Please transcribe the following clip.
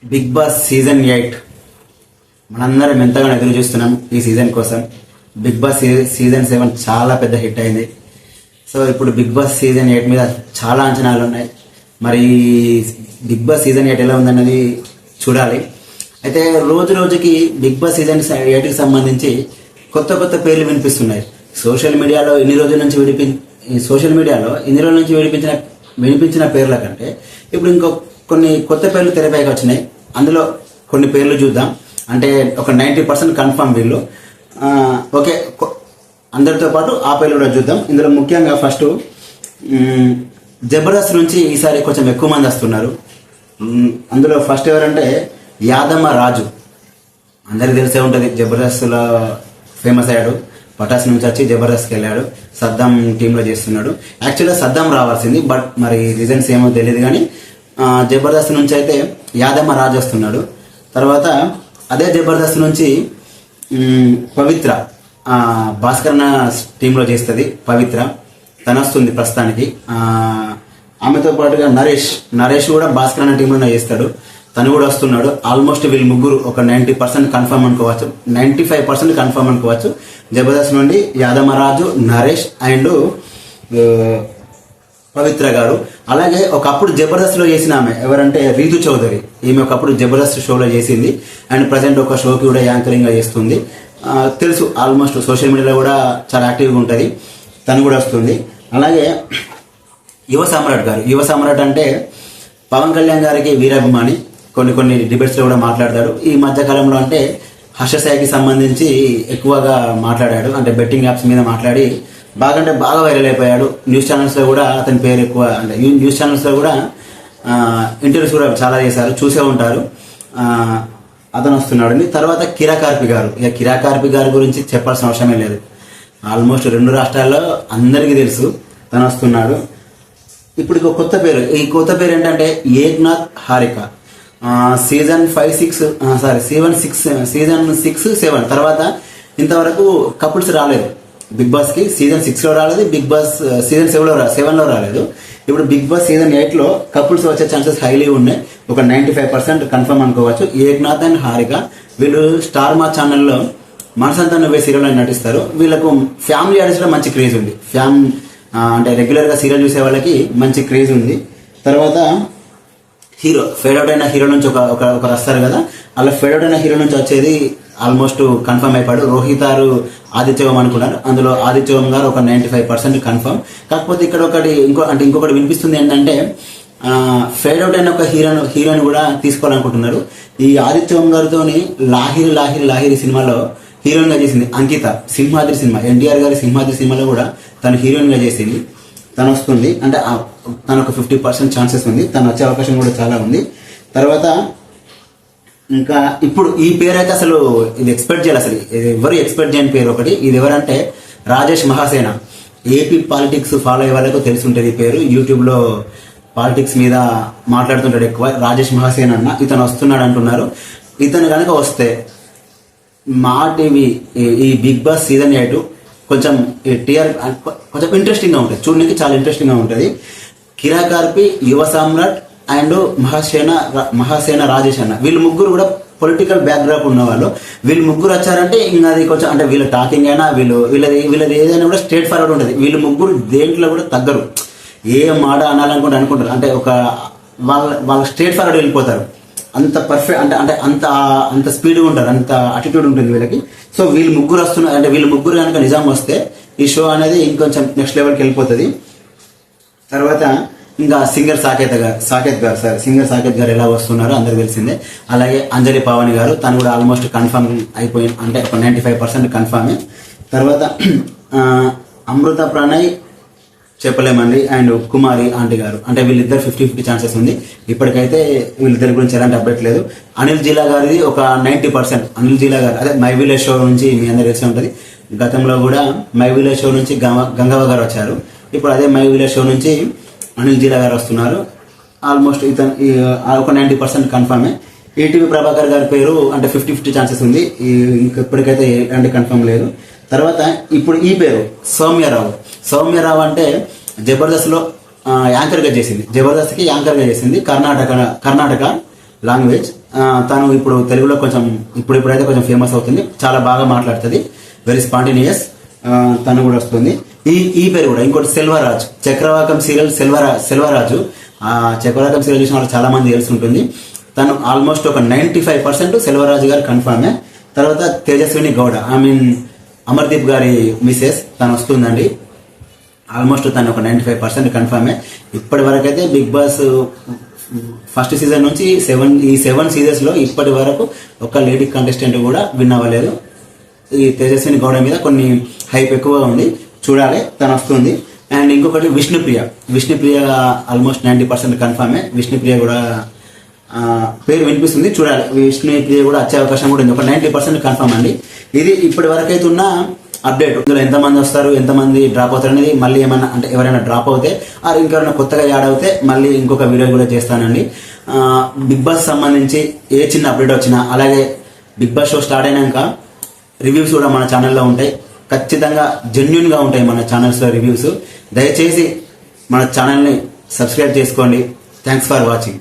Big boss season 8 మనందరం ఎంతగానో ఎదురు చూస్తున్నాం ఈ సీజన్ కోసం. బిగ్ బాస్ సీజన్ 7 చాలా పెద్ద హిట్ అయింది. సో ఇప్పుడు బిగ్ బాస్ సీజన్ 8 మీద చాలా అంచనాలు ఉన్నాయి. మరి బిగ్ బాస్ సీజన్ 8 ఎలా ఉందన్నది చూడాలి. అయితే రోజు రోజుకి బిగ్ బాస్ సీజన్ 8కి సంబంధించి కొత్త కొత్త పేర్లు వినిపిస్తున్నాయి. సోషల్ మీడియాలో ఇన్ని రోజుల నుంచి వినిపించిన పేర్ల కంటే ఇప్పుడు ఇంకో కొన్ని కొత్త పేర్లు తెరపైకి వచ్చినాయి. అందులో కొన్ని పేర్లు చూద్దాం. అంటే ఒక 90% కన్ఫర్మ్ వీళ్ళు. ఓకే, అందరితో పాటు ఆ పేర్లు కూడా చూద్దాం. ఇందులో ముఖ్యంగా ఫస్ట్ జబర్దస్త్ నుంచి ఈసారి కొంచెం ఎక్కువ మంది వస్తున్నారు. అందులో ఫస్ట్ ఎవరంటే యాదమ్మ రాజు. అందరికి తెలిసే ఉంటుంది, జబర్దస్త్లో ఫేమస్ అయ్యాడు. పటాస్ నుంచి వచ్చి జబర్దస్త్కి వెళ్ళాడు. సద్దాం టీంలో చేస్తున్నాడు. యాక్చువల్గా సద్దాం రావాల్సింది, బట్ మరి రీజన్స్ ఏమో తెలియదు. కానీ జబర్దస్త్ నుంచి అయితే యాదమ్మ రాజు వస్తున్నాడు. తర్వాత అదే జబర్దస్త్ నుంచి పవిత్ర, భాస్కరన్న టీంలో చేస్తుంది పవిత్ర, తను వస్తుంది ప్రస్తుతానికి. ఆమెతో పాటుగా నరేష్ కూడా భాస్కరన్న టీంలోనే చేస్తాడు, తను కూడా వస్తున్నాడు. ఆల్మోస్ట్ వీళ్ళు ముగ్గురు ఒక 90% కన్ఫర్మ్ అనుకోవచ్చు, 95% కన్ఫర్మ్ అనుకోవచ్చు. జబర్దస్త్ నుండి యాదమరాజు, నరేష్ అండ్ పవిత్ర గారు. అలాగే ఒకప్పుడు జబర్దస్త్లో చేసిన ఆమె ఎవరంటే రీతు చౌదరి. ఈమె ఒకప్పుడు జబర్దస్త్ షోలో చేసింది అండ్ ప్రజెంట్ ఒక షోకి కూడా యాంకరింగ్గా చేస్తుంది. తెలుసు, ఆల్మోస్ట్ సోషల్ మీడియాలో కూడా చాలా యాక్టివ్గా ఉంటుంది. తను కూడా వస్తుంది. అలాగే యువ సామ్రాట్ అంటే పవన్ కళ్యాణ్ గారికి వీరాభిమాని. కొన్ని డిబేట్స్లో కూడా మాట్లాడతాడు. ఈ మధ్యకాలంలో అంటే హర్షసాయికి సంబంధించి ఎక్కువగా మాట్లాడాడు. అంటే బెట్టింగ్ యాప్స్ మీద మాట్లాడి బాగా వైరల్ అయిపోయాడు. న్యూస్ ఛానల్స్లో కూడా అతని పేరు ఎక్కువ, అంటే న్యూస్ ఛానల్స్లో కూడా ఇంటర్వ్యూస్ కూడా చాలా చేశారు, చూసే ఉంటారు. అతను వస్తున్నాడు. తర్వాత కిరాకార్పి గారి గురించి చెప్పాల్సిన అవసరమే లేదు. ఆల్మోస్ట్ 2 రాష్ట్రాల్లో అందరికీ తెలుసు, తను వస్తున్నాడు. ఇప్పుడు కొత్త పేరు. ఈ కొత్త పేరు ఏంటంటే ఏక్నాథ్ హారిక. సీజన్ 6, 7 తర్వాత ఇంతవరకు కపుల్స్ రాలేదు బిగ్ బాస్ కి. సీజన్ 6లో రాలేదు, బిగ్ బాస్ సీజన్ 7లో రాలేదు. ఇప్పుడు బిగ్ బాస్ సీజన్ 8లో కపుల్స్ వచ్చే ఛాన్సెస్ హైలీ ఉన్నాయి. ఒక 95% కన్ఫర్మ్ అనుకోవచ్చు. ఏక్నాథ్ అండ్ హారిక వీళ్ళు స్టార్ మా ఛానల్లో మనసంతా నువ్వే సీరియల్లో నటిస్తారు. వీళ్ళకు ఫ్యామిలీ ఆడియన్స్ లో మంచి క్రేజ్ ఉంది. అంటే రెగ్యులర్ గా సీరియల్ చూసే వాళ్ళకి మంచి క్రేజ్ ఉంది. తర్వాత హీరో, ఫేడ్ అవుట్ అయిన హీరో నుంచి ఒకరు వస్తారు కదా, అలా ఫేడ్ అవుట్ అయిన హీరో నుంచి వచ్చేది ఆల్మోస్ట్ కన్ఫర్మ్ అయిపోయాడు. రోహితారు, ఆదిత్యవం అనుకున్నారు. అందులో ఆదిత్యవం గారు ఒక 95% కన్ఫర్మ్. కాకపోతే ఇక్కడ ఇంకొకటి వినిపిస్తుంది ఏంటంటే ఫేడ్ అవుట్ అయిన ఒక హీరోని కూడా తీసుకోవాలనుకుంటున్నారు. ఈ ఆదిత్యవం గారితో లాహిరి సినిమాలో హీరోయిన్ గా చేసింది అంకిత. సింహాద్రి సినిమా, ఎన్టీఆర్ గారి సింహాద్రి సినిమాలో కూడా తను హీరోయిన్ గా చేసింది. తను వస్తుంది. అంటే తనకు 50% ఛాన్సెస్ ఉంది. తను వచ్చే అవకాశం కూడా చాలా ఉంది. తర్వాత ఇంకా ఇప్పుడు ఈ పేరు అయితే అసలు ఇది ఎక్స్పెక్ట్ చేయాలి, అసలు ఎవరు ఎక్స్పెక్ట్ చేయని పేరు ఒకటి. ఇది ఎవరంటే Rajesh Mahasena. AP politics follow అయ్యే వాళ్ళకు తెలిసి ఉంటుంది ఈ పేరు. యూట్యూబ్ లో పాలిటిక్స్ మీద మాట్లాడుతుంటాడు ఎక్కువ. రాజేష్ మహాసేన అన్న ఇతను వస్తున్నాడు అంటున్నారు. ఇతను కనుక వస్తే మా టీవీ ఈ బిగ్ బాస్ సీజన్ 8 కొంచెం ఇంట్రెస్టింగ్ గా ఉంటుంది, చూడడానికి చాలా ఇంట్రెస్టింగ్ గా ఉంటుంది. కిరాకార్పి, యువ సామ్రాట్ అండ్ మహాసేన రాజేష్ అన్న, వీళ్ళు ముగ్గురు కూడా పొలిటికల్ బ్యాక్గ్రౌండ్ ఉన్న వాళ్ళు. వీళ్ళు ముగ్గురు వచ్చారంటే ఇంకా అది కొంచెం, అంటే వీళ్ళ టాకింగ్ అయినా వీళ్ళది ఏదైనా కూడా స్ట్రేట్ ఫార్వర్డ్ ఉంటుంది. వీళ్ళు ముగ్గురు దేంట్లో కూడా తగ్గరు. ఏ మాట అనాలనుకుంటే అనుకుంటారు. అంటే ఒక వాళ్ళ స్ట్రేట్ ఫార్వర్డ్ వెళ్ళిపోతారు. అంత పర్ఫెక్ట్, అంటే అంత స్పీడ్గా ఉంటారు, అంత అటిట్యూడ్ ఉంటుంది వీళ్ళకి. సో వీళ్ళు ముగ్గురు వస్తున్నారు. అంటే వీళ్ళు ముగ్గురు కనుక నిజాం వస్తే ఈ షో అనేది ఇంకొంచెం నెక్స్ట్ లెవెల్కి వెళ్ళిపోతుంది. తర్వాత ఇంకా సింగర్ సాకేత్ గారు ఎలా వస్తున్నారో అందరికి తెలిసిందే. అలాగే అంజలి పావని గారు, తను కూడా ఆల్మోస్ట్ కన్ఫర్మ్ అయిపోయింది, అంటే ఒక 95% కన్ఫర్మే. తర్వాత అమృత ప్రణయ్ చెప్పలేమండి అండ్ కుమారి ఆంటీ గారు, అంటే వీళ్ళిద్దరు 50-50 ఛాన్సెస్ ఉంది. ఇప్పటికైతే వీళ్ళిద్దరి గురించి ఎలాంటి అప్డేట్ లేదు. అనిల్ జిలా గారిది ఒక 90%. అనిల్ జిలా గారు అదే మై విలేజ్ షో నుంచి మీ అందరూ తెలిసి ఉంటుంది. గతంలో కూడా మై విలేజ్ షో నుంచి గంగవ్వ గారు వచ్చారు. ఇప్పుడు అదే మై విలేజ్ షో నుంచి అనిల్ జిలా గారు వస్తున్నారు. ఆల్మోస్ట్ ఇతను ఒక 90% కన్ఫర్మే. ఈటీవీ ప్రభాకర్ గారి పేరు అంటే 50-50 ఛాన్సెస్ ఉంది. ఇప్పటికైతే ఎలాంటి కన్ఫర్మ్ లేదు. తర్వాత ఇప్పుడు ఈ పేరు సౌమ్యరావు అంటే జబర్దస్త్ లో యాంకర్ గా చేసింది. జబర్దస్త్ కి యాంకర్ గా చేసింది. కర్ణాటక లాంగ్వేజ్. తను ఇప్పుడు తెలుగులో కొంచెం ఇప్పుడైతే కొంచెం ఫేమస్ అవుతుంది, చాలా బాగా మాట్లాడుతుంది, వెరీ స్పాంటేనియస్. తను కూడా వస్తుంది. ఈ పేరు కూడా ఇంకోటి సెల్వరాజ్, చక్రవాకం సీరియల్ సెల్వరాజు. చక్రవాకం సీరియల్ చూసిన వాళ్ళు చాలా మంది తెలిసి ఉంటుంది. తను ఆల్మోస్ట్ ఒక 95% సెల్వరాజు గారు కన్ఫర్మే. తర్వాత తేజస్విని గౌడ, అమర్దీప్ గారి మిసెస్, తను వస్తుందండి. ఆల్మోస్ట్ తను ఒక 95% కన్ఫర్మే. ఇప్పటి వరకు అయితే బిగ్ బాస్ ఫస్ట్ సీజన్ నుంచి 7 సీజన్స్ లో ఇప్పటి వరకు ఒక లేడీ కంటెస్టెంట్ కూడా విన్ అవ్వలేదు. ఈ తేజస్విని గౌడ మీద కొన్ని హైప్ ఎక్కువగా ఉంది, చూడాలి, తను వస్తుంది. అండ్ ఇంకొకటి విష్ణుప్రియ ఆల్మోస్ట్ 90% కన్ఫర్మే. విష్ణుప్రియ కూడా పేరు వినిపిస్తుంది, చూడాలి. విష్ణుప్రియ కూడా వచ్చే అవకాశం కూడా ఉంది, ఒక 90% కన్ఫర్మ్ అండి. ఇది ఇప్పటి వరకు అయితే ఉన్న అప్డేట్. ఇందులో ఎంతమంది వస్తారు, ఎంతమంది డ్రాప్ అవుతారు అనేది మళ్ళీ ఏమైనా అంటే ఎవరైనా డ్రాప్ అవుతే ఇంకెవరైనా కొత్తగా యాడ్ అవుతే మళ్ళీ ఇంకొక వీడియో కూడా చేస్తానండి. బిగ్ బాస్ సంబంధించి ఏ చిన్న అప్డేట్ వచ్చినా, అలాగే బిగ్ బాస్ షో స్టార్ట్ అయినాక రివ్యూస్ కూడా మన ఛానల్లో ఉంటాయి. ఖచ్చితంగా జెన్యున్ గా ఉంటాయి మన ఛానల్స్లో రివ్యూస్. దయచేసి మన ఛానల్ని సబ్స్క్రైబ్ చేసుకోండి. Thanks for watching.